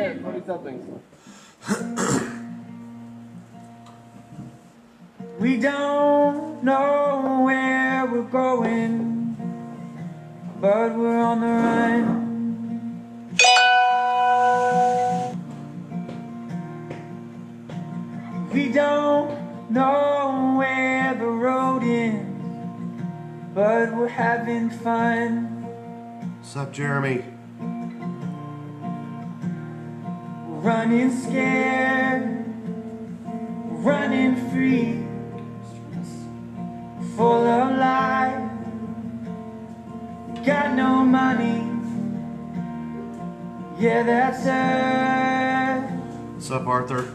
ahead, 20 somethings. We don't know where we're going, but we're on the run. We don't know where the road ends, but we're having fun. What's up, Jeremy? We're running scared, running free, full of life. Got no money, yeah, that's us. What's up, Arthur?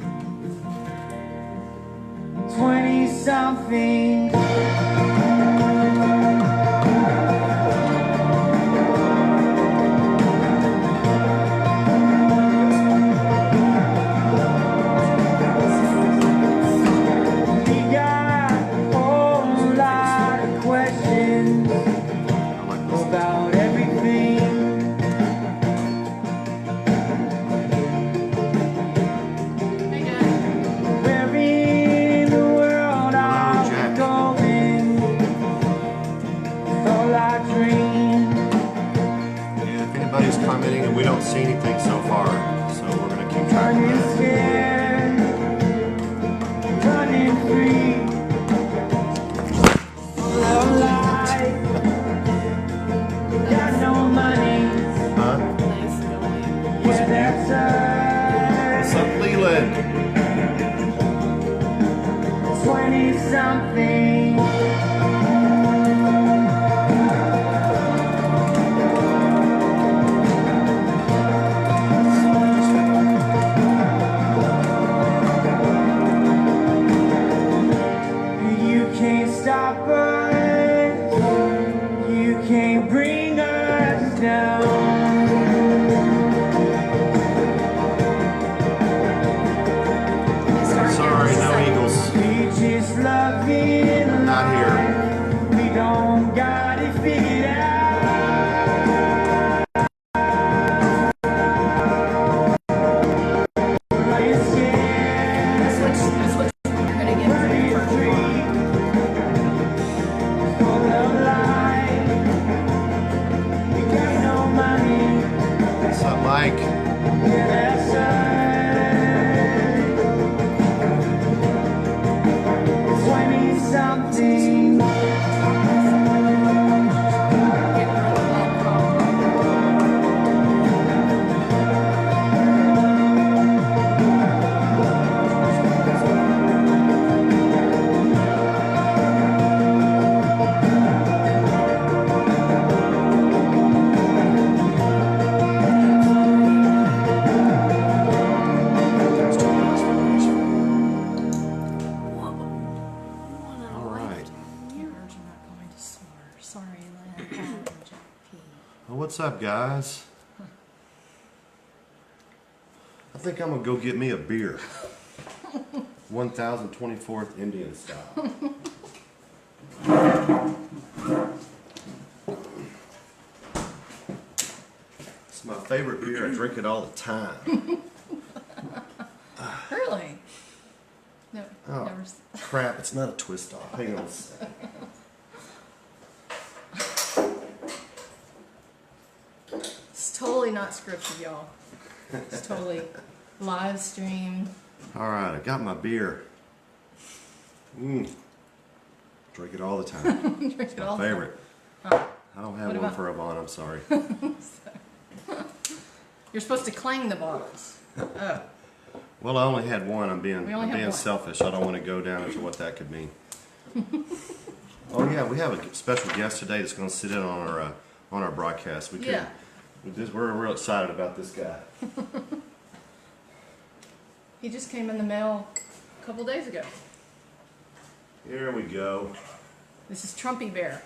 20-something. About everything. Hey, Dad. Where in the world are we going? It's all I dream. Yeah, if anybody's commenting and we don't see anything so far, so we're gonna keep track of Running that. scared, running free, full of life. Got no money. Huh? Nice going. Yeah, that's us. What's up, Leland? 20-something. You can't stop us. You can't bring us down. Sorry, no Eagles. We just love being Not here. alive. We don't got it figured out. Running scared, That's what you're gonna get running for free, full of life. We got no money. What's up, Mike? Yeah, that's us. 20-something. All right. You're not going to slur. Sorry, Lynn. Well, what's up, guys? I think I'm gonna go get me a beer. 1024th Indian style. It's my favorite beer. I drink it all the time. Really? No, Oh, never. crap, it's not a twist off. Hang on a second. It's totally not scripted, y'all. It's totally live stream. All right, I got my beer. Drink it all the time. Drink it all My the time. favorite. Oh. I don't have What one about- for Yvonne, I'm sorry. You're supposed to clang the bottles. Oh. Well, I only had one. I'm We only have being one. selfish. I don't want to go down into what that could mean. Oh yeah, we have a special guest today that's going to sit in on our broadcast. Yeah. We're real excited about this guy. He just came in the mail a couple days ago. Here we go. This is Trumpy Bear.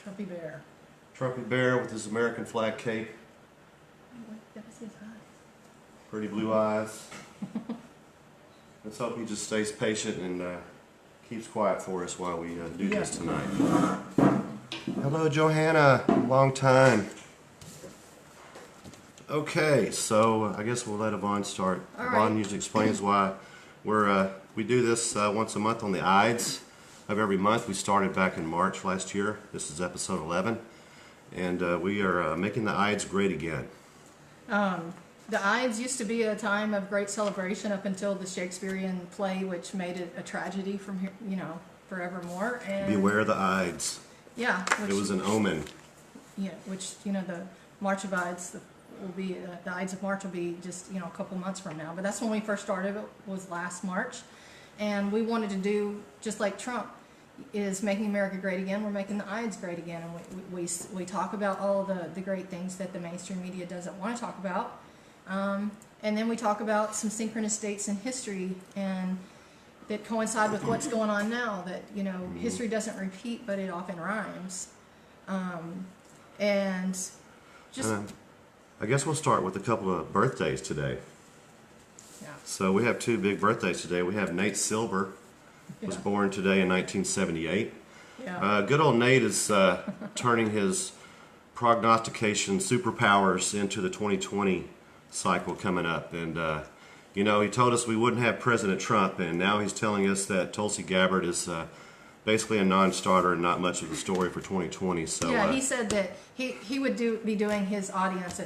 Trumpy Bear. Trumpy Bear with his American flag cape, That was his eye. pretty blue eyes. Let's hope he just stays patient and keeps quiet for us while we do this tonight. Hello, Johanna. Long time. Okay, so I guess we'll let Yvonne start. All Yvonne right. usually explains why we do this once a month on the Ides of every month. We started back in March last year. This is episode 11, and we are making the Ides great again. The Ides used to be a time of great celebration up until the Shakespearean play, which made it a tragedy from here, forevermore. And Beware the Ides. yeah, which, It was an omen. the March of Ides will be the Ides of March will be just a couple months from now. But that's when we first started. It was last March, and we wanted to do just like Trump is making America great again. We're making the Ides great again, and we talk about all the great things that the mainstream media doesn't want to talk about. And then we talk about some synchronous dates in history and that coincide with what's going on now, that, history doesn't repeat, but it often rhymes. And just, I guess we'll start with a couple of birthdays today. yeah. So we have two big birthdays today. We have Nate Silver, was Yeah. born today in 1978. Yeah. Good old Nate is turning his prognostication superpowers into the 2020 cycle coming up. And, he told us we wouldn't have President Trump, and now he's telling us that Tulsi Gabbard is basically a non-starter and not much of the story for 2020. So, Yeah, he said that he would be doing his audience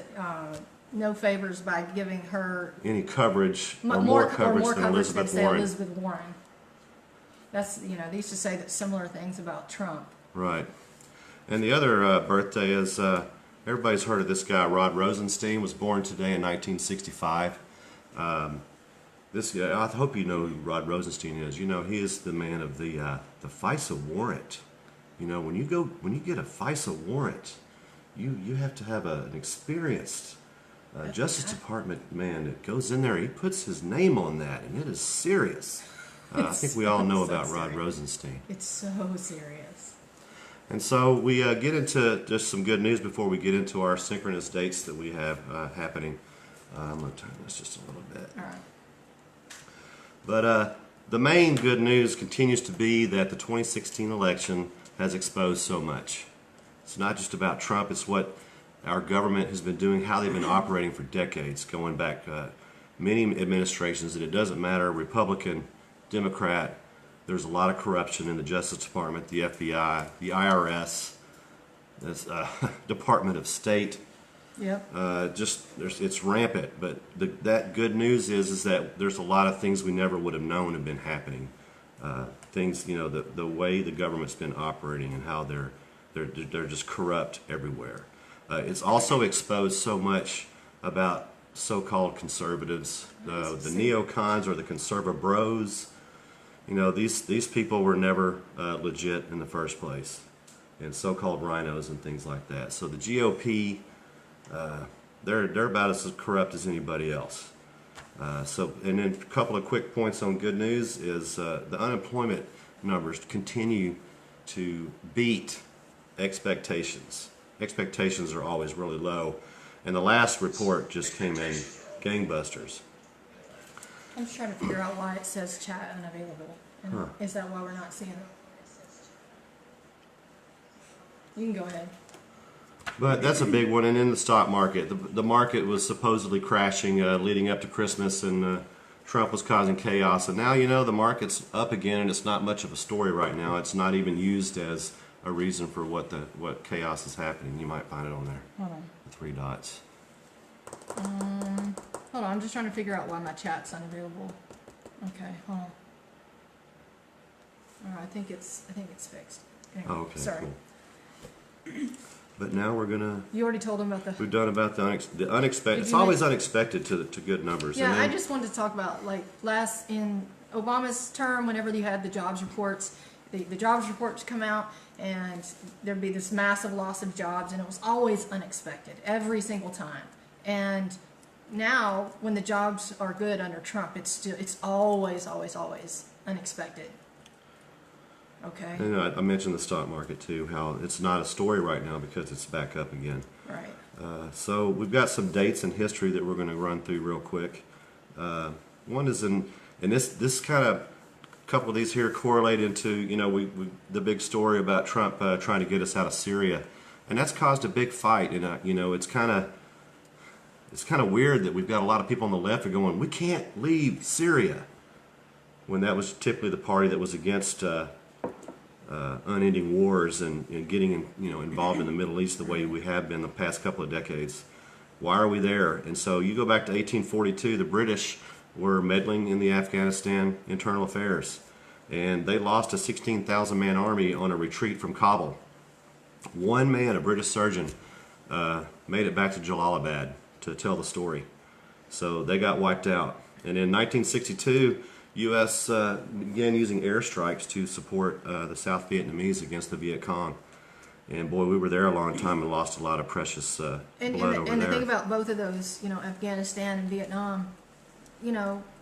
no favors by giving her any coverage or more more coverage than coverage Elizabeth say Warren. Elizabeth Warren. That's they used to say that similar things about Trump. Right. And the other birthday is, everybody's heard of this guy, Rod Rosenstein, was born today in 1965. This guy, I hope you know who Rod Rosenstein is. He is the man of the FISA warrant. When you get a FISA warrant, you have to have an experienced Justice Department man that goes in there. He puts his name on that, and it is serious. I think we all know so about Rod serious. Rosenstein. It's so serious. And so we get into just some good news before we get into our synchronous dates that we have happening. I'm going to turn this just a little bit. All right. But the main good news continues to be that the 2016 election has exposed so much. It's not just about Trump, it's what our government has been doing, how they've been operating for decades, going back many administrations, and it doesn't matter, Republican, Democrat, there's a lot of corruption in the Justice Department, the FBI, the IRS, the Department of State. Yep. It's rampant, but that good news is that there's a lot of things we never would have known have been happening. Things, the way the government's been operating and how they're just corrupt everywhere. It's also exposed so much about so-called conservatives, the neocons or the conservative bros. These people were never legit in the first place, and so-called rhinos and things like that. So the GOP. They're about as corrupt as anybody else. And then a couple of quick points on good news is the unemployment numbers continue to beat expectations. Expectations are always really low, and the last report just came in gangbusters. I'm just trying to figure out why it says chat unavailable. And is that why we're not seeing it? You can go ahead. But that's a big one. And in the stock market, the market was supposedly crashing leading up to Christmas, and Trump was causing chaos. And now, the market's up again, and it's not much of a story right now. It's not even used as a reason for what chaos is happening. You might find it on there. Hold on. The 3 dots. Hold on. I'm just trying to figure out why my chat's unavailable. Okay. Hold on. All right, I think it's fixed. Anyway, Oh, okay, sorry. cool. But now we're gonna. You already told them about the. We've done about the unexpected. It's always unexpected to good numbers. Yeah, And then, I just wanted to talk about in Obama's term, whenever you had the jobs reports, the jobs reports come out, and there'd be this massive loss of jobs, and it was always unexpected every single time. And now, when the jobs are good under Trump, it's always unexpected. Okay. And I mentioned the stock market too. How it's not a story right now because it's back up again. Right. So we've got some dates in history that we're going to run through real quick. One is and this kind of couple of these here correlate into the big story about Trump trying to get us out of Syria, and that's caused a big fight. And it's kind of it's kind of weird that we've got a lot of people on the left are going, we can't leave Syria, when that was typically the party that was against unending wars and getting involved in the Middle East the way we have been the past couple of decades. Why are we there? And so you go back to 1842, the British were meddling in the Afghanistan internal affairs, and they lost a 16,000-man army on a retreat from Kabul. One man, a British surgeon, made it back to Jalalabad to tell the story. So they got wiped out. And in 1962, U.S. began using airstrikes to support the South Vietnamese against the Viet Cong. And boy, we were there a long time and lost a lot of precious blood over there. And the thing about both of those, Afghanistan and Vietnam,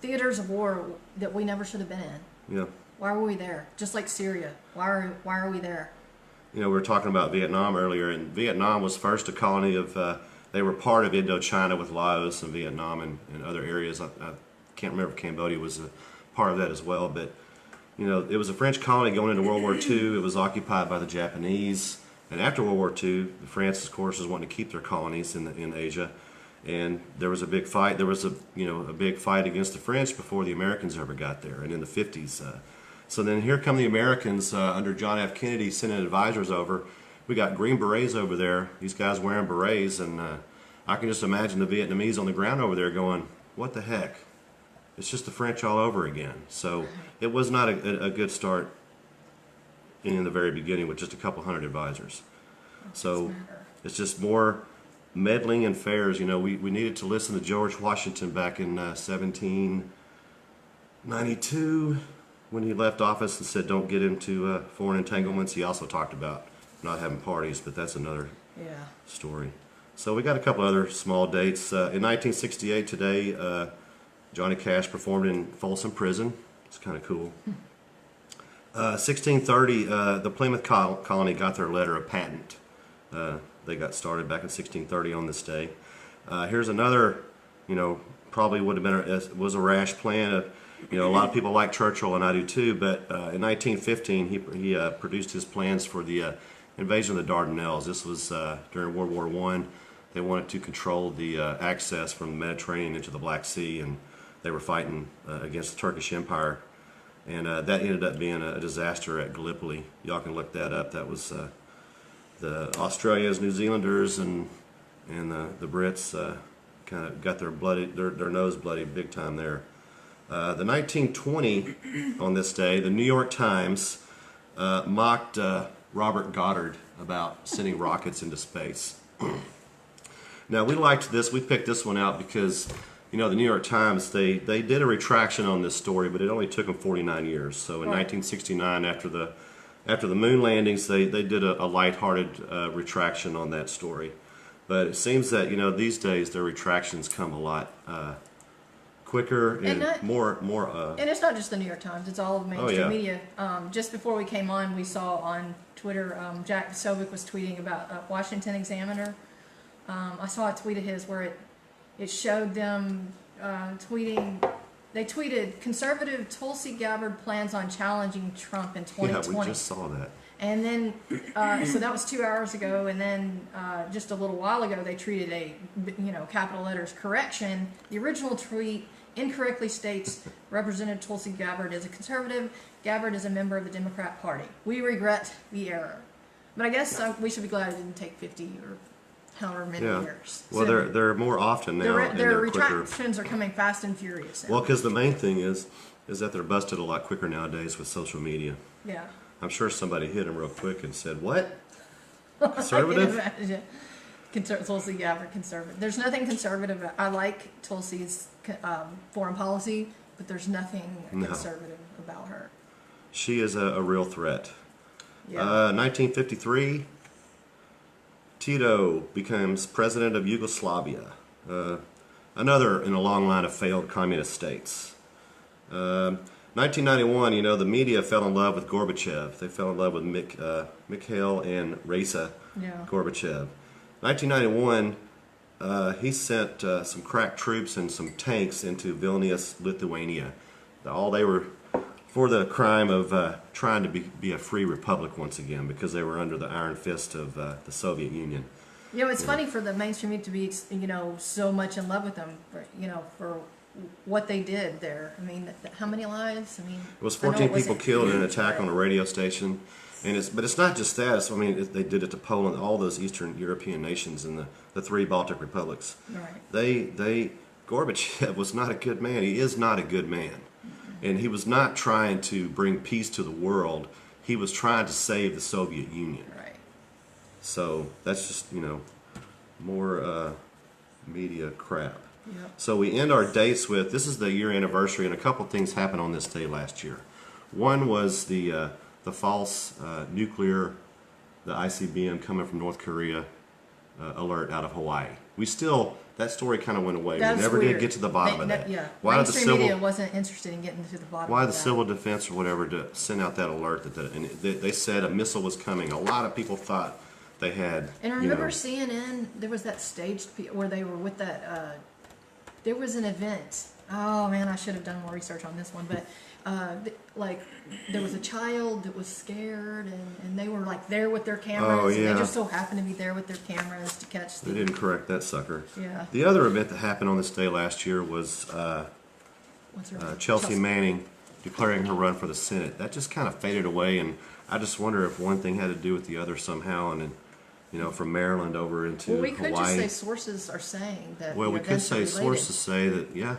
theaters of war that we never should have been in. Yeah. Why were we there? Just like Syria. Why are we there? We were talking about Vietnam earlier, and Vietnam was first a colony of, they were part of Indochina with Laos and Vietnam and other areas. I can't remember if Cambodia was a part of that as well, but, it was a French colony going into World War II. It was occupied by the Japanese, and after World War II, France, of course, was wanting to keep their colonies in Asia, and there was a big fight. There was a big fight against the French before the Americans ever got there, and in the 50s. So then here come the Americans under John F. Kennedy sending advisors over. We got Green Berets over there, these guys wearing berets, and I can just imagine the Vietnamese on the ground over there going, what the heck? It's just the French all over again. So it was not a good start in the very beginning with just a couple hundred advisors. So it's just more meddling in affairs. We needed to listen to George Washington back in 1792 when he left office and said don't get into foreign entanglements. He also talked about not having parties, but that's another story. So we got a couple other small dates. In 1968 today, Johnny Cash performed in Folsom Prison. It's kind of cool. 1630, the Plymouth Colony got their letter of patent. They got started back in 1630 on this day. Here's another, probably would have been was a rash plan. A lot of people like Churchill, and I do too, but in 1915 he produced his plans for the invasion of the Dardanelles. This was during World War I. They wanted to control the access from the Mediterranean into the Black Sea, and they were fighting against the Turkish Empire. And that ended up being a disaster at Gallipoli. Y'all can look that up. That was the Australians, New Zealanders, and the Brits kind of got their nose bloody big time there. The 1920 on this day, the New York Times mocked Robert Goddard about sending rockets into space. Now we liked this. We picked this one out because the New York Times they did a retraction on this story, but it only took them 49 years. So in 1969, after the moon landings, they did a lighthearted retraction on that story. But it seems that these days their retractions come a lot quicker and more. And it's not just the New York Times; it's all of mainstream media. Just before we came on, we saw on Twitter Jack Sovic was tweeting about Washington Examiner. I saw a tweet of his where it showed them tweeting. They tweeted conservative Tulsi Gabbard plans on challenging Trump in 2020. Yeah, we just saw that. And then, so that was 2 hours ago, and then just a little while ago, they tweeted a, capital letters correction. The original tweet incorrectly states Representative Tulsi Gabbard is a conservative. Gabbard is a member of the Democrat Party. We regret the error. But I guess we should be glad it didn't take 50 or however many years. Well, so they're more often now. Their retractions are coming fast and furious. Well, because the main thing is that they're busted a lot quicker nowadays with social media. Yeah. I'm sure somebody hit him real quick and said, "What? Conservative?" Tulsi Gabbard, conservative. There's nothing conservative. I like Tulsi's foreign policy, but there's nothing conservative about her. She is a real threat. Yeah. 1953, Tito becomes president of Yugoslavia, another in a long line of failed communist states. 1991, the media fell in love with Gorbachev. They fell in love with Mikhail and Raisa Gorbachev. 1991, he sent some crack troops and some tanks into Vilnius, Lithuania. All they were for the crime of trying to be a free republic once again because they were under the iron fist of the Soviet Union. You know, it's funny for the mainstream media to be, you know, so much in love with them, for, you know, for what they did there. I mean, how many lives? I mean, It was I know 14 it people wasn't killed in an huge, attack but- on a radio station, and but it's not just that. It's, I mean, they did it to Poland, all those Eastern European nations, and the three Baltic republics. Right. They Gorbachev was not a good man. He is not a good man, and he was not trying to bring peace to the world. He was trying to save the Soviet Union. Right. So that's just, you know, more media crap. Yep. So we end our dates with, this is the year anniversary, and a couple things happened on this day last year. One was the false nuclear, the ICBM coming from North Korea alert out of Hawaii. We still, that story kind of went away. That's we never weird. did get to the bottom of that. Yeah. Why did the Mainstream media civil, wasn't interested in getting to the bottom why of the that. civil defense or whatever to send out that alert and they said a missile was coming. A lot of people thought they had. And you remember know, CNN, there was that staged where they were with that, there was an event. Oh man, I should have done more research on this one, but like there was a child that was scared and they were like there with their cameras. Oh, And yeah. they just so happened to be there with their cameras to catch They the, didn't correct that sucker. yeah. The other event that happened on this day last year was What's her name? Chelsea Manning declaring her run for the Senate. That just kind of faded away, and I just wonder if one thing had to do with the other somehow. And then, you know, from Maryland over into Well, we could Hawaii. just say sources are saying that. Well, the we could events are say related. sources say that, yeah,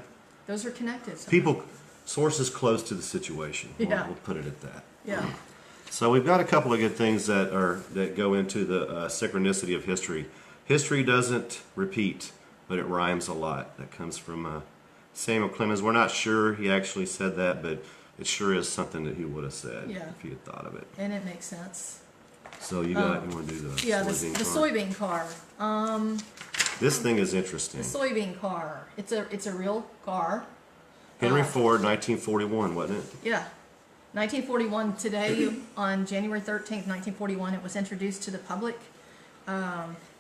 Those are connected. somehow. people, sources close to the situation. Yeah. We'll put it at that. Yeah. So we've got a couple of good things that go into the synchronicity of history. History doesn't repeat, but it rhymes a lot. That comes from Samuel Clemens. We're not sure he actually said that, but it sure is something that he would have said Yeah. if he had thought of it. And it makes sense. So you want to do the Yeah, soybean the car? soybean car. This thing is interesting. The soybean car. It's a real car. Henry Ford, 1941, wasn't it? Yeah. 1941 today on January 13th, 1941 it was introduced to the public.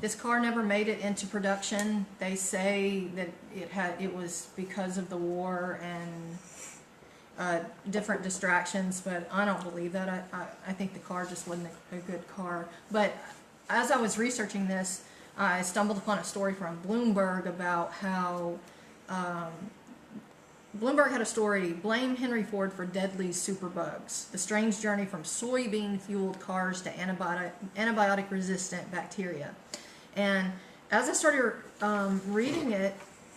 This car never made it into production. They say that it was because of the war and different distractions, but I don't believe that. I think the car just wasn't a good car. But as I was researching this, I stumbled upon a story from Bloomberg about how Bloomberg had a story, blame Henry Ford for deadly superbugs, the strange journey from soybean-fueled cars to antibiotic-resistant bacteria. And as I started reading it,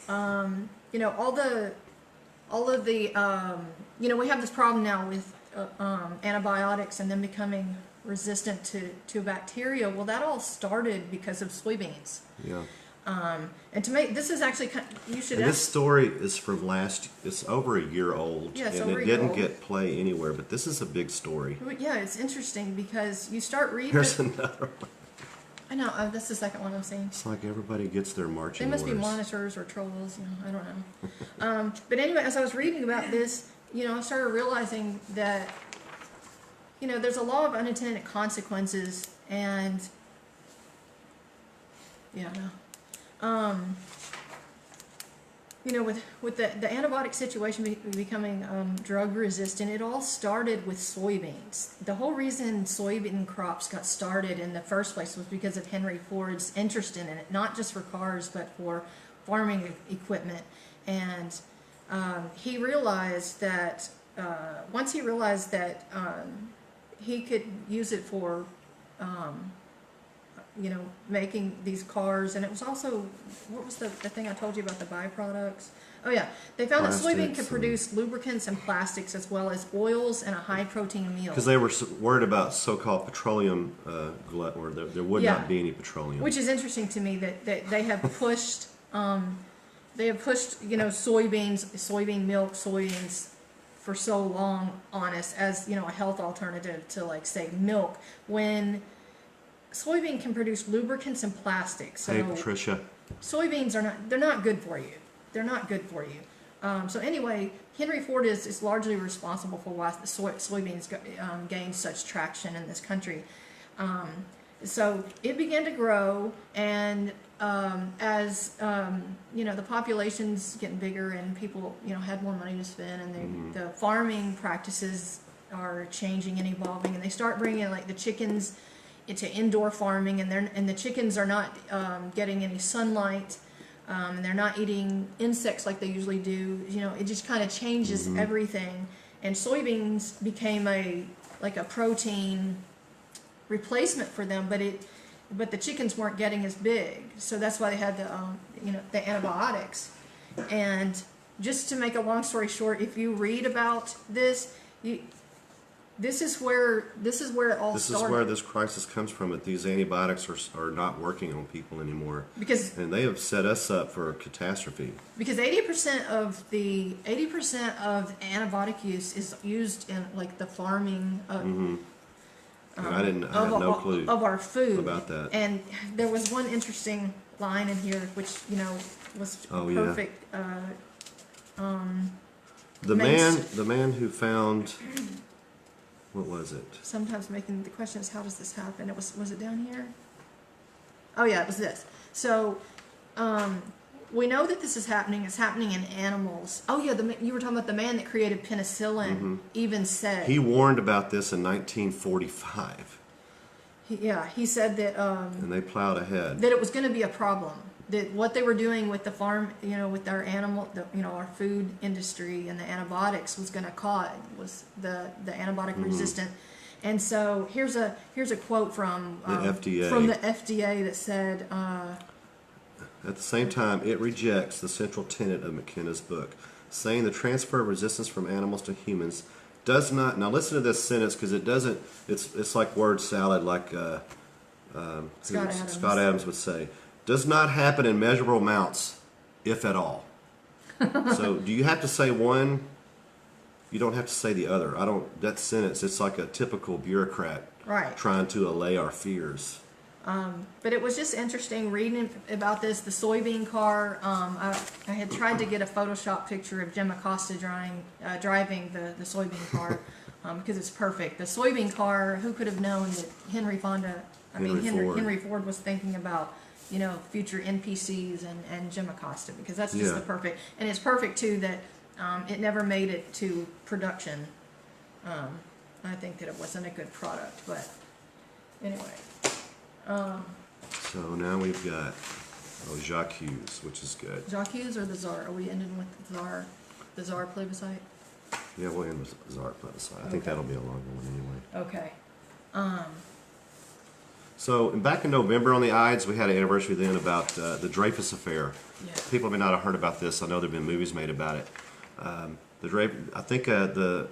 you know, all of the, you know, we have this problem now with antibiotics and them becoming resistant to bacteria. Well, that all started because of soybeans. Yeah. And to make this is actually you should And this ask, story is from it's over a year old, Yeah, it's and over it a year didn't old. get play anywhere, but this is a big story. yeah, it's interesting because you start reading. There's it, another one. I know that's the second one I'm seeing. It's like everybody gets their marching They must be orders. monitors or trolls, you know, I don't know. But anyway, as I was reading about this, you know, I started realizing that, you know, there's a law of unintended consequences, and yeah, no. You know, with the antibiotic situation becoming drug resistant, it all started with soybeans. The whole reason soybean crops got started in the first place was because of Henry Ford's interest in it, not just for cars, but for farming equipment. And he realized that, once he realized that he could use it for, you know, making these cars, and it was also, what was the thing I told you about the byproducts? Oh yeah, they found that soybean Plastics could produce lubricants and plastics as well as oils and a high-protein meal. Because they were worried about so-called petroleum glut, or there would Yeah. not be any petroleum. Which is interesting to me that they have pushed, you know, soybean milk, soybeans for so long on us as, you know, a health alternative to, like, say, milk, when soybean can produce lubricants and plastics. So Hey, Patricia. soybeans they're not good for you. They're not good for you. So anyway, Henry Ford is largely responsible for why the soybeans gained such traction in this country. So it began to grow, and as you know, the population's getting bigger, and people, you know, had more money to spend, and the farming practices are changing and evolving, and they start bringing like the chickens into indoor farming, and the chickens are not getting any sunlight, and they're not eating insects like they usually do. You know, it just kind of changes everything. And soybeans became a protein replacement for them, but the chickens weren't getting as big, so that's why they had the antibiotics. And just to make a long story short, if you read about this, this is where it all started. This is where this crisis comes from. That these antibiotics are not working on people anymore, and they have set us up for a catastrophe. Because 80% of antibiotic use is used in like the farming. And I had no clue of our food about that. And there was one interesting line in here, which was perfect. The man who found, what was it? Sometimes making the question is, how does this happen? Was it down here? Oh yeah, it was this. So we know that this is happening. It's happening in animals. Oh yeah, you were talking about the man that created penicillin. Even said he warned about this in 1945. He said that. And they plowed ahead. That it was going to be a problem. That what they were doing with the farm, with our our food industry and the antibiotics was going to cause the antibiotic resistant. And so here's a quote from the FDA. From the FDA that said. At the same time, it rejects the central tenet of McKenna's book, saying the transfer of resistance from animals to humans does not. Now listen to this sentence, because it doesn't. It's like word salad, like Scott Adams would say. Does not happen in measurable amounts, if at all. So, do you have to say one? You don't have to say the other. I don't. That sentence. It's like a typical bureaucrat trying to allay our fears. But it was just interesting reading about this. The soybean car. I had tried to get a Photoshop picture of Jim Acosta driving the soybean car because it's perfect. The soybean car. Who could have known that Henry Ford was thinking about future NPCs and Jim Acosta, because that's just the perfect. And it's perfect too that it never made it to production. I think that it wasn't a good product, but anyway. So now we've got Jacques, which is good. Jacques or the Tsar? Are we ending with the Tsar plebiscite? Yeah, we'll end with the Tsar plebiscite. I think that'll be a longer one anyway. Okay. So back in November on the Ides, we had an anniversary then about the Dreyfus affair. Yeah. People may not have heard about this. I know there have been movies made about it. I think the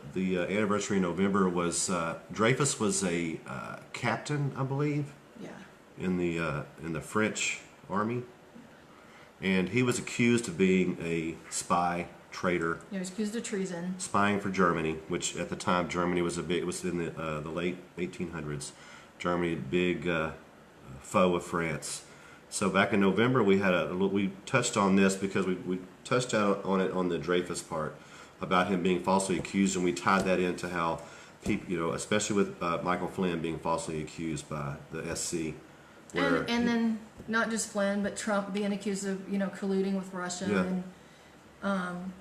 anniversary in November was Dreyfus was a captain, I believe. Yeah. In the French army, and he was accused of being a spy, traitor. Yeah, he was accused of treason. Spying for Germany, which at the time Germany was it was in the late 1800s. Germany, big foe of France. So back in November, we touched on this because we touched out on it on the Dreyfus part about him being falsely accused, and we tied that into how people, especially with Michael Flynn being falsely accused by the SC. And then not just Flynn, but Trump being accused of colluding with Russia and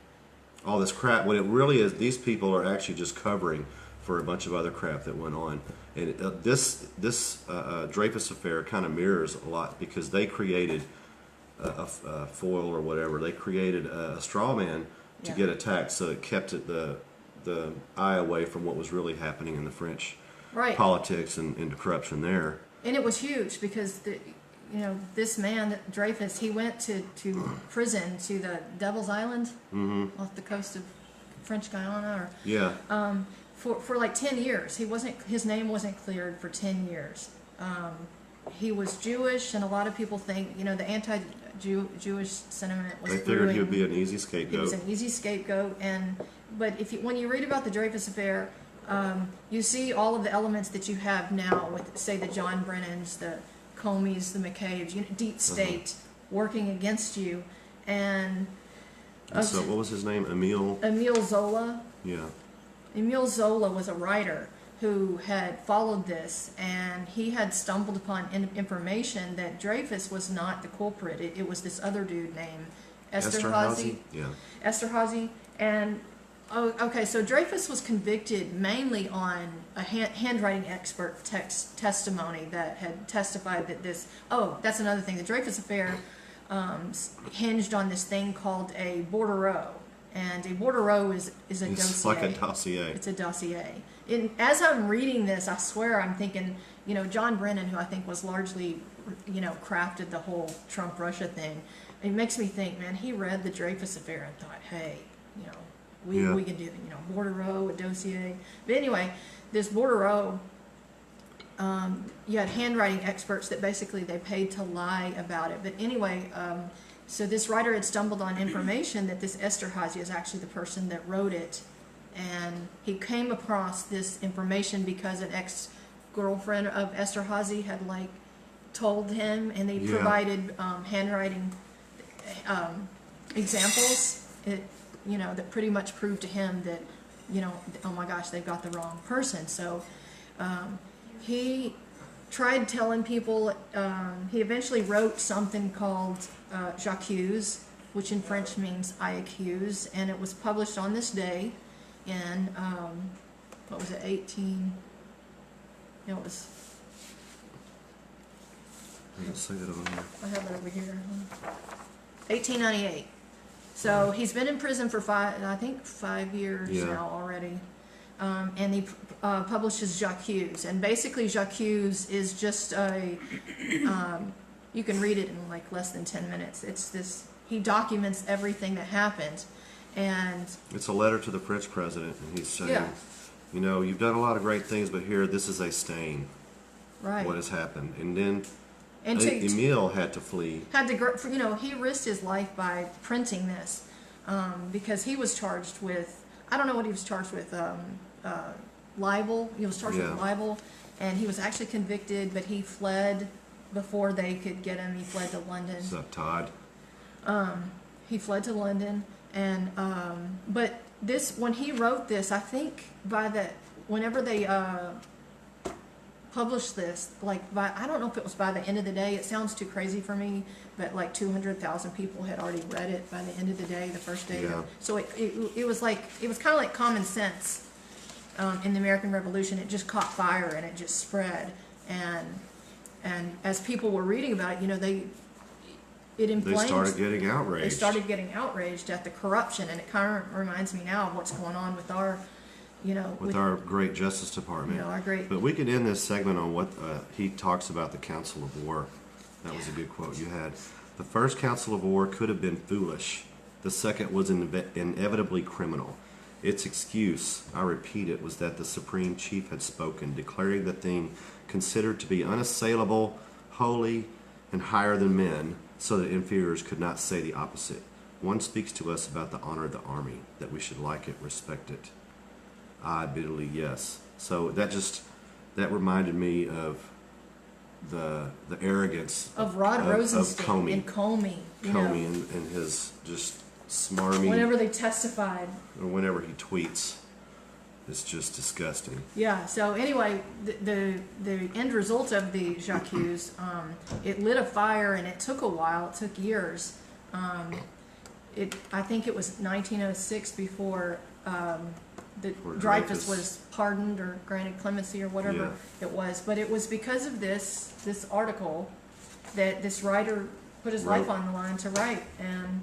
all this crap. When it really is, these people are actually just covering for a bunch of other crap that went on. And this Dreyfus affair kind of mirrors a lot, because they created a foil or whatever. They created a straw man to get attacked, so it kept the eye away from what was really happening in the French politics and corruption there. And it was huge because this man Dreyfus, he went to prison to the Devil's Island off the coast of French Guyana, for like 10 years. His name wasn't cleared for 10 years. He was Jewish, and a lot of people think the anti-Jewish sentiment was. They figured he would be an easy scapegoat. He was an easy scapegoat, but when you read about the Dreyfus affair, you see all of the elements that you have now with, say, the John Brennans, the Comeys, the McCabe's, deep state working against you, and so what was his name? Emile Zola. Yeah. Emile Zola was a writer who had followed this, and he had stumbled upon information that Dreyfus was not the culprit. It was this other dude named Esterhazy. Yeah. Esterhazy, and Oh, okay. So Dreyfus was convicted mainly on a handwriting expert testimony that had testified that this. Oh, that's another thing. The Dreyfus affair hinged on this thing called a bordereau, and a bordereau is a It's dossier. like a dossier. It's a dossier. As I'm reading this, I swear I'm thinking, John Brennan, who I think was largely, crafted the whole Trump-Russia thing. It makes me think, man, he read the Dreyfus affair and thought, hey, we can do, bordereau, a dossier. But anyway, this bordereau, you had handwriting experts that basically they paid to lie about it. But anyway, so this writer had stumbled on information that this Esterhazy is actually the person that wrote it. And he came across this information because an ex-girlfriend of Esterhazy had told him, and they provided handwriting examples. That pretty much proved to him that, oh my gosh, they've got the wrong person. So he tried telling people. He eventually wrote something called J'accuse, which in French means I accuse, and it was published on this day. In what was it, 18? It was. I don't see it on here. I have it over here. 1898. So he's been in prison for 5 years now already, and he publishes J'accuse, and basically J'accuse is just a. You can read it in less than 10 minutes. It's this. He documents everything that happened. And it's a letter to the French president, and he's saying, you've done a lot of great things, but here, this is a stain. Right. What has happened. And then Emile had to flee. He risked his life by printing this because he was charged with, I don't know what he was charged with, libel. He was charged with libel, and he was actually convicted, but he fled before they could get him. He fled to London. What's up, Todd? He fled to London. And but when he wrote this, I think whenever they published this, I don't know if it was by the end of the day. It sounds too crazy for me, but 200,000 people had already read it by the end of the day, the first day. Yeah. So it was kind of like common sense in the American Revolution. It just caught fire and it just spread, and as people were reading about it, it inflamed. They started getting outraged. They started getting outraged at the corruption, and it kind of reminds me now of what's going on with our, with our great Justice Department. Our great. But we could end this segment on what he talks about the Council of War. That was a good quote you had. The first Council of War could have been foolish. The second was inevitably criminal. Its excuse, I repeat it, was that the Supreme Chief had spoken, declaring the thing considered to be unassailable, holy, and higher than men, so that inferiors could not say the opposite. One speaks to us about the honor of the army, that we should like it, respect it. I bitterly yes. So that reminded me of the arrogance of Rod Rosenstein of and Comey. Comey and his just smarmy. Whenever they testified. Or whenever he tweets. It's just disgusting. Yeah. So anyway, the end result of the J'accuse, it lit a fire, and it took a while. It took years. I think it was 1906 before Dreyfus was pardoned or granted clemency or whatever it was. But it was because of this article that this writer put his life on the line to write. And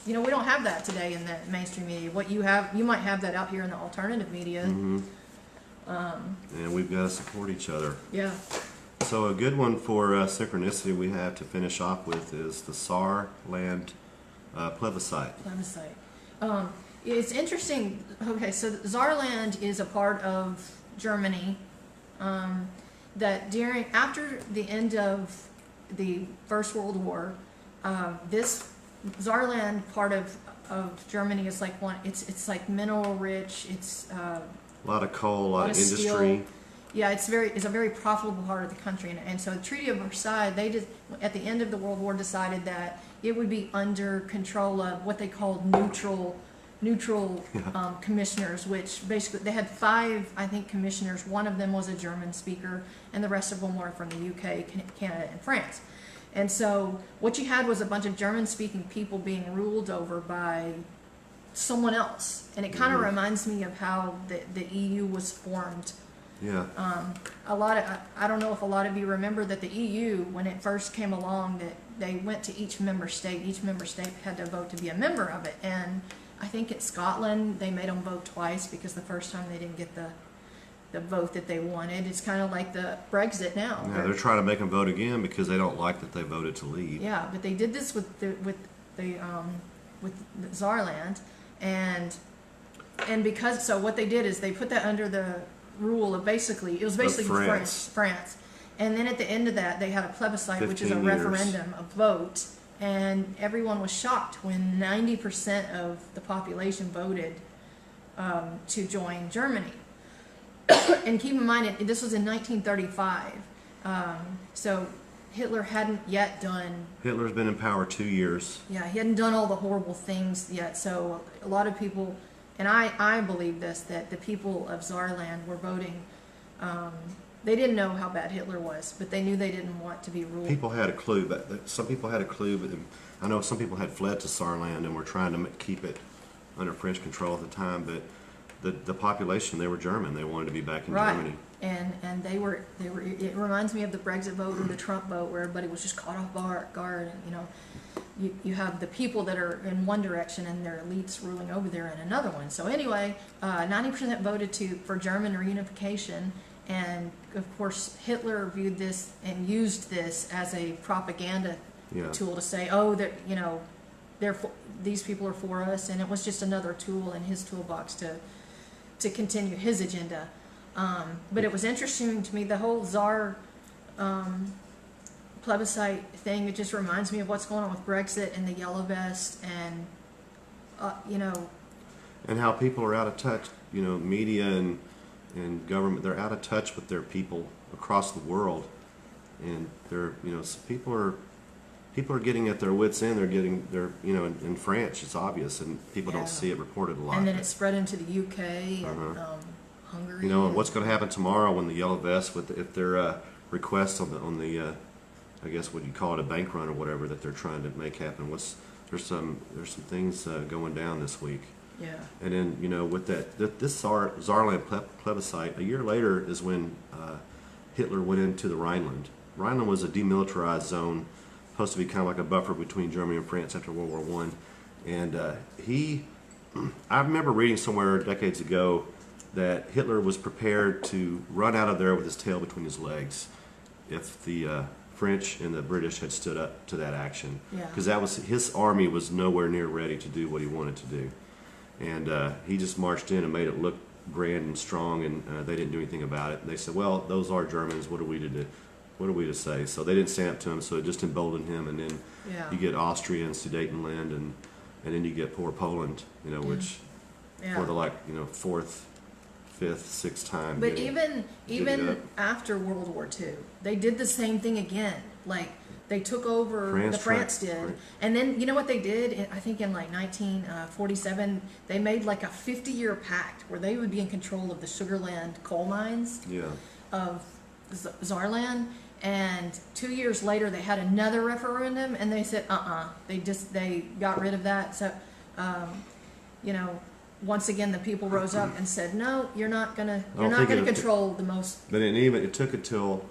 we don't have that today in the mainstream media. What you might have that out here in the alternative media. Mm-hmm. And we've got to support each other. Yeah. So a good one for synchronicity we have to finish off with is the Saarland plebiscite. It's interesting. Okay, so Saarland is a part of Germany that after the end of the First World War, this Saarland part of Germany is it's like mineral rich. It's a lot of coal, a lot of industry. Steel. Yeah, it's a very profitable part of the country, and so the Treaty of Versailles, they just at the end of the World War decided that it would be under control of what they called neutral commissioners, which basically they had 5, I think, commissioners. One of them was a German speaker, and the rest of them were from the UK, Canada, and France. And so what you had was a bunch of German-speaking people being ruled over by someone else. And it kind of reminds me of how the EU was formed. Yeah. I don't know if a lot of you remember that the EU, when it first came along, that they went to each member state had to vote to be a member of it. And I think in Scotland, they made them vote twice because the first time they didn't get the vote that they wanted. It's kind of like the Brexit now. Yeah, they're trying to make them vote again because they don't like that they voted to leave. Yeah, but they did this with the Saarland, and because so what they did is they put that under the rule of basically France, and then at the end of that they had a plebiscite, which is a 15 years. referendum, a vote, and everyone was shocked when 90% of the population voted to join Germany. And keep in mind, this was in 1935, so Hitler hadn't yet done. Hitler's been in power 2 years. Yeah, he hadn't done all the horrible things yet. So a lot of people, and I believe this, that the people of Saarland were voting. They didn't know how bad Hitler was, but they knew they didn't want to be ruled. People had a clue, but some people had a clue. But I know some people had fled to Saarland and were trying to keep it under French control at the time. But the population, they were German. They wanted to be back in Germany. And they were. It reminds me of the Brexit vote or the Trump vote, where everybody was just caught off guard. And, you know, you have the people that are in one direction and their elites ruling over there in another one. So anyway, 90% voted for German reunification, and of course Hitler viewed this and used this as a propaganda tool to say, oh, that you know, these people are for us, and it was just another tool in his toolbox to continue his agenda. But it was interesting to me, the whole Tsar plebiscite thing. It just reminds me of what's going on with Brexit and the yellow vest, and you know, and how people are out of touch. You know, media and government, they're out of touch with their people across the world, and they're, you know, so people are getting at their wits' end. They're you know, in France it's obvious, and people don't see it reported a lot. And then it spread into the UK and Hungary. You know, and what's going to happen tomorrow when the yellow vests, if their requests on the I guess what you call it, a bank run or whatever that they're trying to make happen. There's some things going down this week. Yeah. And then, you know, with this Saarland plebiscite, a year later is when Hitler went into the Rhineland. Rhineland was a demilitarized zone, supposed to be kind of like a buffer between Germany and France after World War I. And I remember reading somewhere decades ago that Hitler was prepared to run out of there with his tail between his legs if the French and the British had stood up to that action. Because that was, his army was nowhere near ready to do what he wanted to do. And he just marched in and made it look grand and strong, and they didn't do anything about it. And they said, well, those are Germans, what are we to do? What are we to say? So they didn't stand up to him, so it just emboldened him. And then you get Austria and Sudetenland, and then you get poor Poland, you know, which for the, like, you know, fourth, fifth, sixth time. But even after World War II, they did the same thing again. Like, they took over, France did. And then, you know what they did? I think in like 1947, they made like a 50-year pact where they would be in control of the Sugarland coal mines of Saarland. And 2 years later, they had another referendum, and they said, they got rid of that. So, you know, once again, the people rose up and said, no, you're not gonna control the most. But it took until,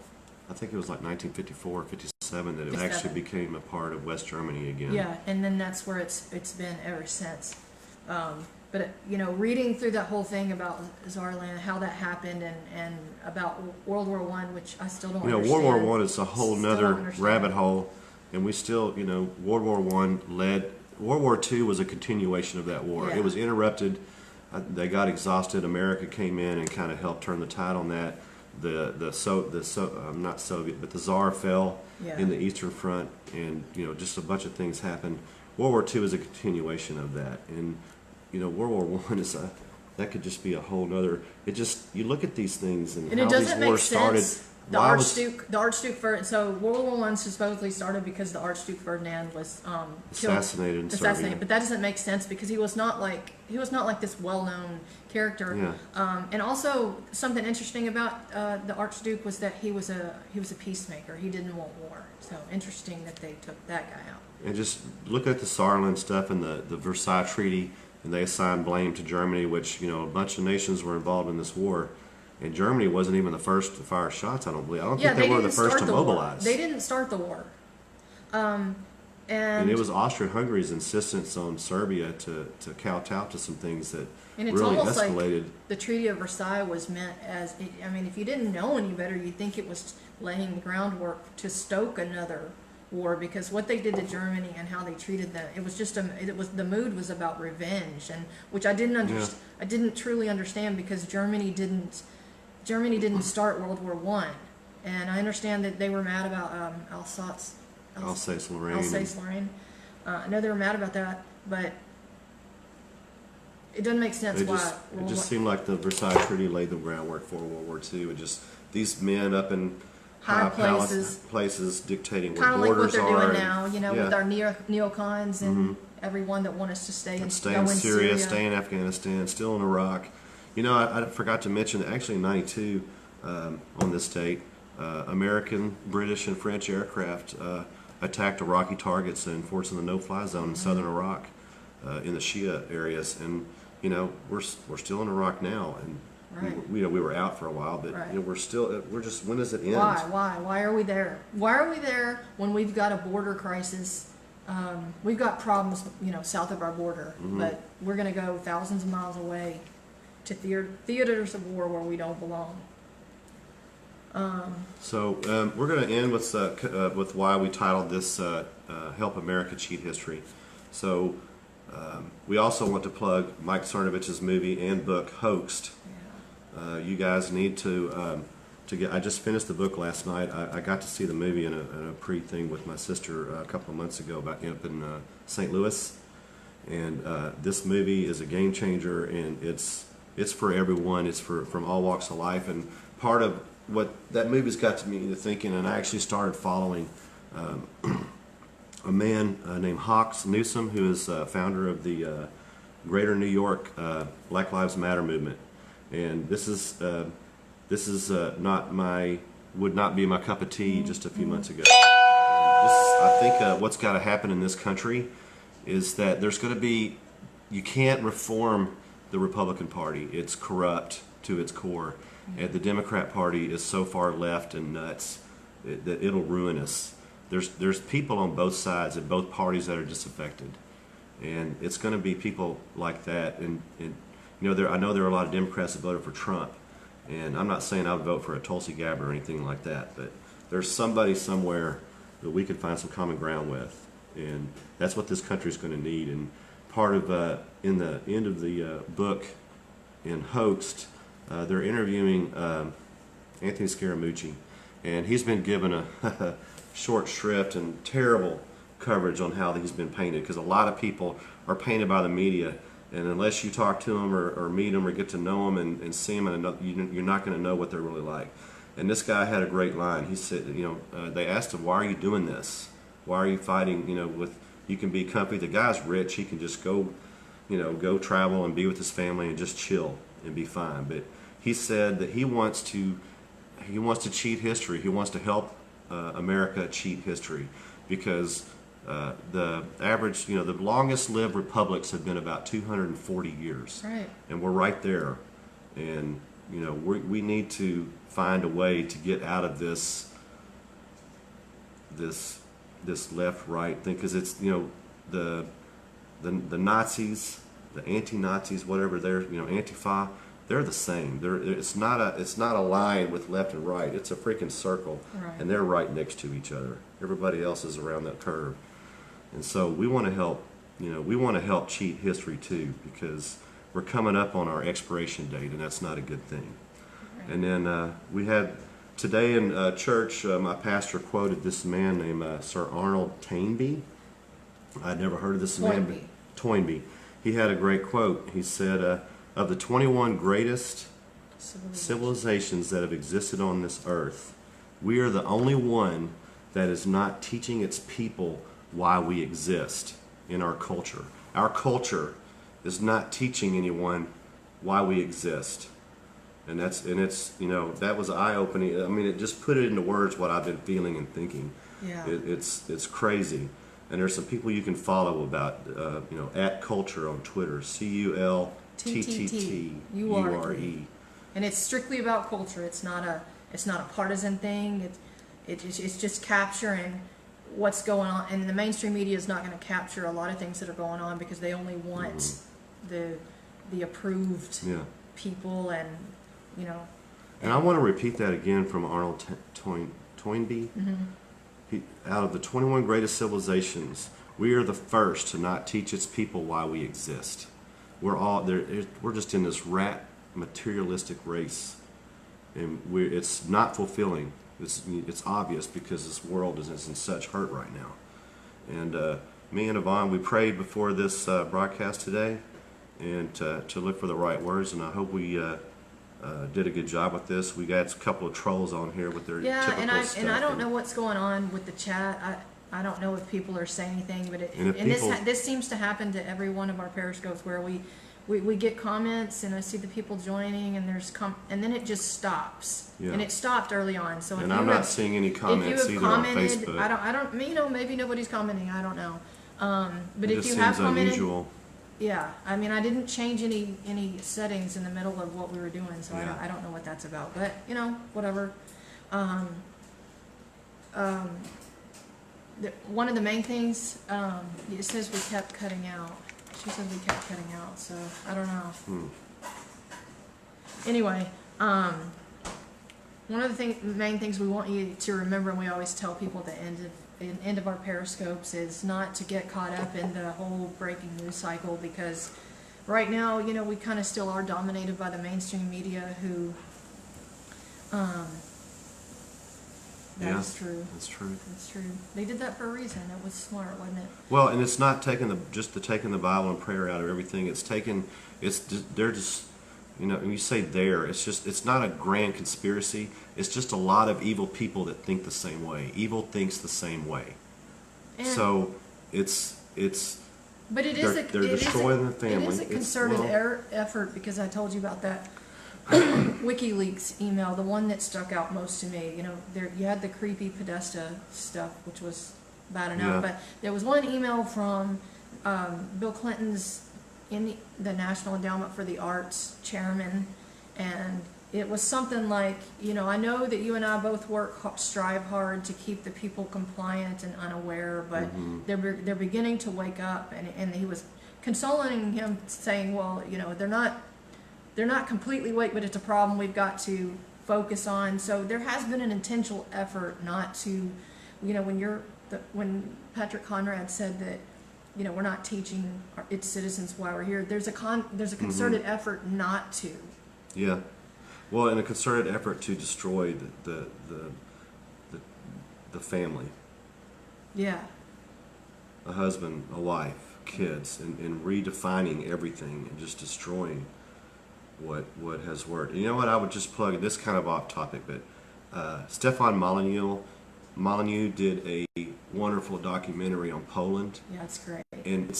I think it was like 1954 or 57 that it actually became a part of West Germany again. Yeah, and then that's where it's been ever since. But you know, reading through that whole thing about Saarland, how that happened, and about World War I, which I still don't understand. World War I is a whole nother rabbit hole, and we still, you know, World War I led. World War II was a continuation of that war. It was interrupted. They got exhausted. America came in and kind of helped turn the tide on that. Not Soviet, but the Tsar fell in the Eastern Front, and you know, just a bunch of things happened. World War II is a continuation of that, and you know, World War I is that could just be a whole nother. It just, you look at these things and how these wars started. The Archduke. So World War I supposedly started because the Archduke Ferdinand was assassinated. But that doesn't make sense because he was not like this well-known character. Yeah. And also something interesting about the Archduke was that he was a peacemaker. He didn't want war. So interesting that they took that guy out. And just look at the Saarland stuff and the Versailles Treaty. and they assigned blame to Germany, which, you know, a bunch of nations were involved in this war. And Germany wasn't even the first to fire shots, I don't believe. I don't think they were the first to mobilize. They didn't start the war. And it was Austria-Hungary's insistence on Serbia to kowtow to some things that And it's really almost escalated. like the Treaty of Versailles was meant as, I mean, if you didn't know any better, you'd think it was laying the groundwork to stoke another war, because what they did to Germany and how they treated them, it was just, the mood was about revenge, and which I didn't understand, I didn't truly understand, because Germany didn't start World War I. And I understand that they were mad about Alsace-Lorraine. Alsace-Lorraine. I know they were mad about that, but it doesn't make sense why. It just seemed like the Versailles Treaty laid the groundwork for World War II. And just these men up in high places dictating kind where of like what borders they're are. doing now, you know, with our neocons and everyone that want us to stay And and stay go in in Syria, stay in Afghanistan, still in Iraq. You know, I forgot to mention that actually in '92, on this date, American, British, and French aircraft attacked Iraqi targets and forts in the no-fly zone in southern Iraq, in the Shia areas. And you know, we're still in Iraq now, and Right. we were out for a while, but Right. you know, we're just when does it end? Why are we there? Why are we there when we've got a border crisis? We've got problems, you know, south of our border, but we're going to go thousands of miles away to theaters of war where we don't belong. So we're going to end with why we titled this "Help America Cheat History." So we also want to plug Mike Cernovich's movie and book Hoaxed. You guys need to get. I just finished the book last night. I got to see the movie in a pre-thing with my sister a couple of months ago up in St. Louis, and this movie is a game changer, and it's for everyone. It's from all walks of life, and part of what that movie's got me to thinking, and I actually started following a man named Hawks Newsom, who is founder of the Greater New York Black Lives Matter movement. And this is would not be my cup of tea just a few months ago. I think what's got to happen in this country is that there's going to be, you can't reform the Republican Party. It's corrupt to its core. And the Democrat Party is so far left and nuts that it'll ruin us. There's people on both sides and both parties that are disaffected. And it's going to be people like that. And you know, I know there are a lot of Democrats that voted for Trump, and I'm not saying I would vote for a Tulsi Gabbard or anything like that, but there's somebody somewhere that we can find some common ground with, and that's what this country is going to need. And part of in the end of the book in Hoaxed, they're interviewing Anthony Scaramucci, and he's been given a short shrift and terrible coverage on how he's been painted, because a lot of people are painted by the media. And unless you talk to them or meet them or get to know them and see them, you're not going to know what they're really like. And this guy had a great line. He said, you know, they asked him, "Why are you doing this? Why are you fighting? You know, you can be comfy. The guy's rich. He can just go, you know, go travel and be with his family and just chill and be fine." But he said that he wants to cheat history. He wants to help America cheat history, because the average, you know, the longest lived republics have been about 240 years. Right. And we're right there. And, you know, we need to find a way to get out of this left-right thing, because it's, you know, the Nazis, the anti-Nazis, whatever they're, you know, Antifa, they're the same. It's not a line with left and right. It's a freaking circle, right. And they're right next to each other. Everybody else is around that curve. And so we want to help, you know, we want to help cheat history too, because we're coming up on our expiration date, and that's not a good thing. Right. And then we had today in church, my pastor quoted this man named Sir Arnold Toynbee. I'd never heard of this man. Toynbee. He had a great quote. He said, "Of the 21 greatest civilizations that have existed on this earth, we are the only one that is not teaching its people why we exist in our culture. Our culture is not teaching anyone why we exist." And it's, you know, that was eye-opening. I mean, it just put it into words what I've been feeling and thinking. Yeah. It's crazy. And there's some people you can follow about, at Culture on Twitter, CULTTTURE. And it's strictly about culture. It's not a partisan thing. It's just capturing what's going on, and the mainstream media is not going to capture a lot of things that are going on because they only want the approved people, and And I want to repeat that again from Arnold Toynbee. Out of the 21 greatest civilizations, we are the first to not teach its people why we exist. We're just in this rat materialistic race, and it's not fulfilling. It's obvious because this world is in such hurt right now. And me and Yvonne, we prayed before this broadcast today, and to look for the right words. And I hope we did a good job with this. We got a couple of trolls on here with their typical stuff. And I don't know what's going on with the chat. I don't know if people are saying anything, but this seems to happen to every one of our periscopes where we get comments, and I see the people joining, and and then it just stops. Yeah. And it stopped early on. So and I'm not seeing any comments either on Facebook. I don't. Maybe nobody's commenting. I don't know. But it if just you have seems commented, unusual. yeah. I mean, I didn't change any settings in the middle of what we were doing, so Yeah. I don't know what that's about. But whatever. One of the main things, it says we kept cutting out. She said we kept cutting out, so I don't know. Anyway, one of the main things we want you to remember, and we always tell people at the end of our periscopes, is not to get caught up in the whole breaking news cycle, because right now, we kind of still are dominated by the mainstream media who, That's true. That's true. That's true. They did that for a reason. It was smart, wasn't it? Well, and it's not taking the Bible and prayer out of everything. They're just, when you say it's not a grand conspiracy. It's just a lot of evil people that think the same way. Evil thinks the same way. And So but they're destroying the family. It is a concerted effort, because I told you about that WikiLeaks email, the one that stuck out most to me. You had the creepy Podesta stuff, which was bad enough, but there was one email from Bill Clinton's in the National Endowment for the Arts chairman, and it was something like, I know that you and I both strive hard to keep the people compliant and unaware, but they're beginning to wake up, and he was consoling him, saying, well, they're not completely awake, but it's a problem we've got to focus on. So there has been an intentional effort not to, when Patrick Conrad said that, we're not teaching its citizens why we're here, there's a concerted effort not to. Yeah. Well, in a concerted effort to destroy the family. Yeah. A husband, a wife, kids, and redefining everything and just destroying what has worked. And you know what? I would just plug this, kind of off topic, but Stefan Molyneux did a wonderful documentary on Poland. Yeah, it's great. And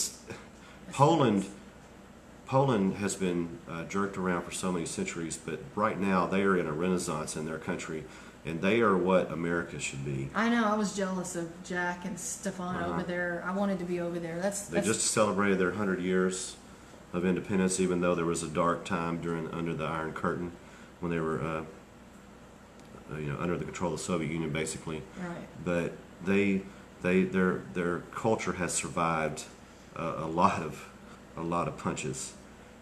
Poland has been jerked around for so many centuries, but right now they are in a renaissance in their country, and they are what America should be. I know. I was jealous of Jack and Stefan over there. I wanted to be over there. They just celebrated their 100 years of independence, even though there was a dark time under the Iron Curtain when they were under the control of the Soviet Union, basically. Right. But their culture has survived a lot of punches,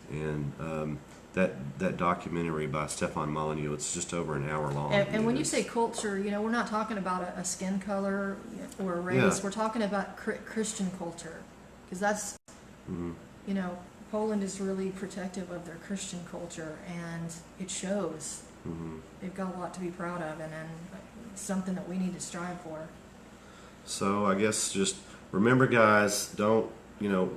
and that documentary by Stefan Molyneux, it's just over an hour long. And when you say culture, we're not talking about a skin color or a race. Yeah. We're talking about Christian culture, because that's Poland is really protective of their Christian culture, and it shows. They've got a lot to be proud of, and something that we need to strive for. So I guess just remember, guys, don't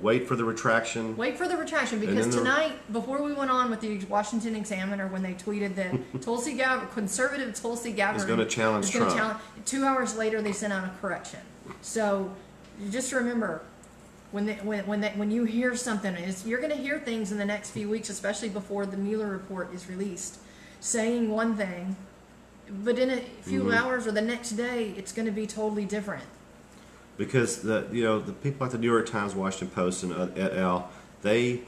wait for the retraction. Wait for the retraction, because tonight, before we went on with the Washington Examiner, when they tweeted that conservative Tulsi Gabbard is going to challenge Trump. 2 hours later, they sent out a correction. So just remember, when you hear something, you're going to hear things in the next few weeks, especially before the Mueller report is released, saying one thing, but in a few hours or the next day, it's going to be totally different. because the people at the New York Times, Washington Post, and et al. They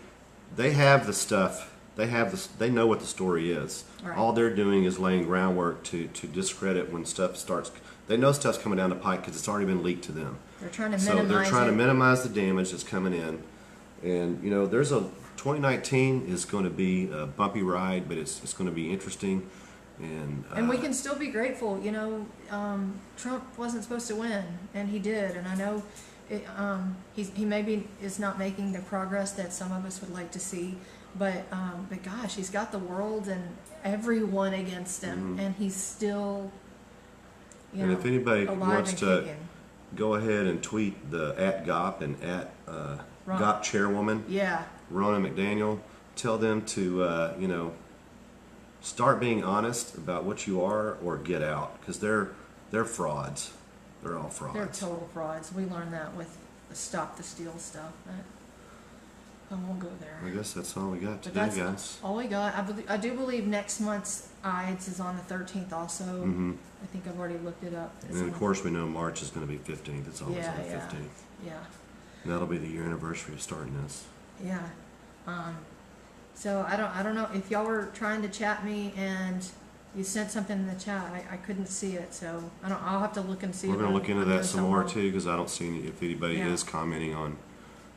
have the stuff. They know what the story is. Right. All they're doing is laying groundwork to discredit when stuff starts. They know stuff's coming down the pike because it's already been leaked to them. They're trying to So minimize they're trying to it. minimize the damage that's coming in. And there's 2019 is going to be a bumpy ride, but it's going to be interesting. And we can still be grateful. Trump wasn't supposed to win, and he did. And I know he maybe is not making the progress that some of us would like to see. But gosh, he's got the world and everyone against him, and he's still, and if anybody alive wants and to kicking. go ahead and tweet the @GOP and Ron. @GOP chairwoman, Yeah, Ronna McDaniel, tell them to start being honest about what you are or get out, because they're frauds. They're all frauds. they're total frauds. We learned that with the Stop the Steal stuff. I won't go there. I guess that's all we got But today, that's guys. all we got. I do believe next month's Ides is on the 13th also. Mm-hmm. I think I've already looked it up. It's And then, on of the- course, we know March is going to be 15th. It's always Yeah, on the yeah. 15th. Yeah, And that'll be the year anniversary of starting this. yeah. So I don't know if y'all were trying to chat me and you sent something in the chat. I couldn't see it, so I'll have to look and see. We're if going to I'm- look into I'm that doing some more something too, because I don't see if anybody Yeah. is commenting on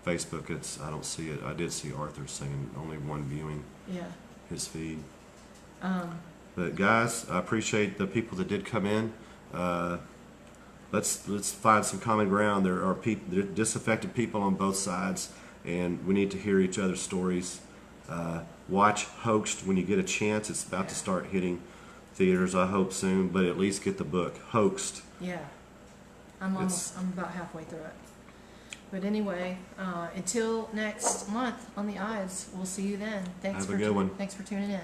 Facebook. I don't see it. I did see Arthur saying only one viewing wrong. Yeah. his feed. Um, But guys, I appreciate the people that did come in. Let's find some common ground. There are disaffected people on both sides, and we need to hear each other's stories. Watch Hoaxed when you get a chance. It's about to start hitting theaters, I hope soon, but at least get the book Hoaxed. yeah. I'm about halfway through it. But anyway, until next month on the Ides, we'll see you then. Have a good one. Thanks for tuning in.